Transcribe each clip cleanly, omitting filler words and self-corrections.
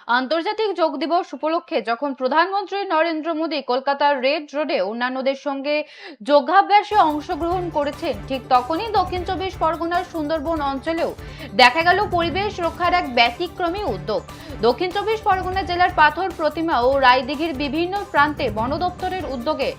আন্তর্জাতিক যোগ দিবস উপলক্ষে যখন প্রধানমন্ত্রী নরেন্দ্র মোদী কলকাতার রেড রোডে অন্যান্যদের সঙ্গে যোগাভ্যাসে অংশগ্রহণ করেছেন, ঠিক তখনই দক্ষিণ চব্বিশ পরগনার সুন্দরবন অঞ্চলেও দেখা গেল পরিবেশ রক্ষার এক ব্যতিক্রমী উদ্যোগ। দক্ষিণ চব্বিশ পরগনা জেলার পাথর প্রতিমা ও রায়দিঘির বিভিন্ন প্রান্তে বন দপ্তরের উদ্যোগে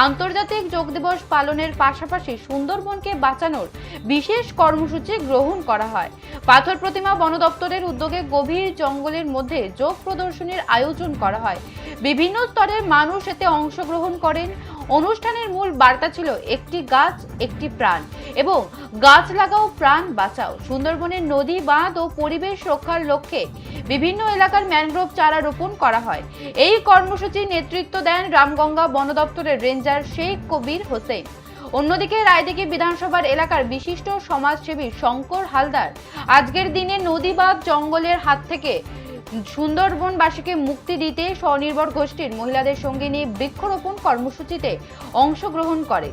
আন্তর্জাতিক যোগ দিবস পালনের পাশাপাশি সুন্দরবনকে বাঁচানোর বিশেষ কর্মসূচি গ্রহণ করা হয়। পাথর প্রতিমা বন দপ্তরের উদ্যোগে গভীর জঙ্গলের মধ্যে যোগ প্রদর্শনীর আয়োজন করা হয়। বিভিন্ন স্তরের মানুষ এতে অংশগ্রহণ করেন। অনুষ্ঠানের মূল বার্তা ছিল একটি গাছ একটি প্রাণ এবং গাছ লাগাও প্রাণ বাঁচাও। সুন্দরবনের নদী, বাঁধ ও পরিবেশ রক্ষার লক্ষ্যে বিভিন্ন এলাকার ম্যানগ্রোভ চারা রোপণ করা হয়। এই কর্মসূচির নেতৃত্ব দেন রামগঙ্গা বন দপ্তরের রেঞ্জার শেখ কবির হোসেন। অন্যদিকে রায়দিঘি বিধানসভার এলাকার বিশিষ্ট সমাজসেবী শঙ্কর হালদার আজকের দিনে নদী, বাঁধ, জঙ্গলের হাত থেকে সুন্দরবনবাসীকে মুক্তি দিতে স্বনির্ভর গোষ্ঠীর মহিলাদের সঙ্গে নিয়ে বৃক্ষরোপণ কর্মসূচিতে অংশগ্রহণ করে।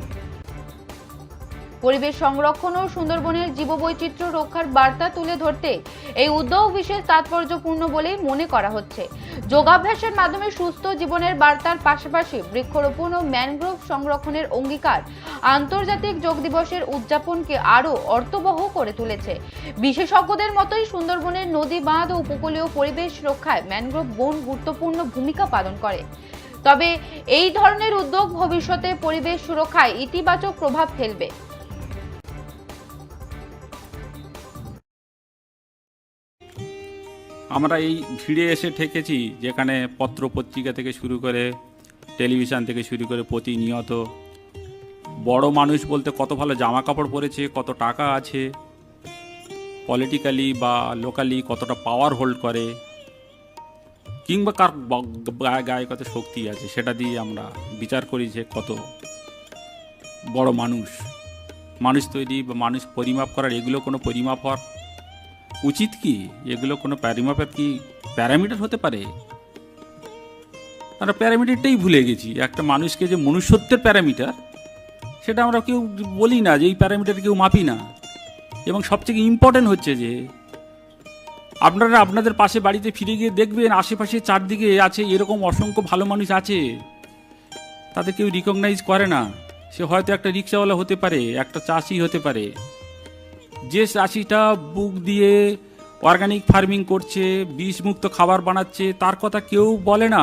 পরিবেশ সংরক্ষণ ও সুন্দরবনের জীববৈচিত্র্য রক্ষার বার্তা তুলে ধরতে এই উদ্যোগ বিশেষ তাৎপর্যপূর্ণ বলেই মনে করা হচ্ছে। যোগাভ্যাসের মাধ্যমে সুস্থ জীবনের বার্তার পাশাপাশি বৃক্ষরোপণ ও ম্যানগ্রোভ সংরক্ষণের অঙ্গীকার আন্তর্জাতিক যোগ দিবসের উদযাপনকে আরও অর্থবহ করে তুলেছে। বিশেষজ্ঞদের মতোই সুন্দরবনের নদী, বাঁধ ও উপকূলীয় পরিবেশ রক্ষায় ম্যানগ্রোভ বন গুরুত্বপূর্ণ ভূমিকা পালন করে। তবে এই ধরনের উদ্যোগ ভবিষ্যতে পরিবেশ সুরক্ষায় ইতিবাচক প্রভাব ফেলবে। আমরা এই ভিড়ে এসে ঠেকেছি, যেখানে পত্র পত্রিকা থেকে শুরু করে টেলিভিশন থেকে শুরু করে প্রতিনিয়ত বড় মানুষ বলতে কত ভালো জামা কাপড় পরেছে, কত টাকা আছে, পলিটিক্যালি বা লোকালি কতটা পাওয়ার হোল্ড করে, কিংবা কার গায়ে কত শক্তি আছে, সেটা দিয়ে আমরা বিচার করি যে কত বড় মানুষ তৈরি বা মানুষ পরিমাপ করার এগুলো কোনো পরিমাপ হওয়ার উচিত কি? এগুলো কোনো পরিমাপের কি প্যারামিটার হতে পারে? আমরা প্যারামিটারটাই ভুলে গেছি। একটা মানুষকে যে মনুষ্যত্বের প্যারামিটার, সেটা আমরা কেউ বলি না, যে এই প্যারামিটার কেউ মাপি না। এবং সবথেকে ইম্পর্টেন্ট হচ্ছে যে আপনারা আপনাদের পাশে বাড়িতে ফিরে গিয়ে দেখবেন আশেপাশে চারদিকে আছে এরকম অসংখ্য ভালো মানুষ আছে, তাদের কেউ রিকগনাইজ করে না। সে হয়তো একটা রিক্সাওয়ালা হতে পারে, একটা চাষি হতে পারে, যে চাষিটা বুক দিয়ে অর্গানিক ফার্মিং করছে, বিষমুক্ত খাবার বানাচ্ছে, তার কথা কেউ বলে না।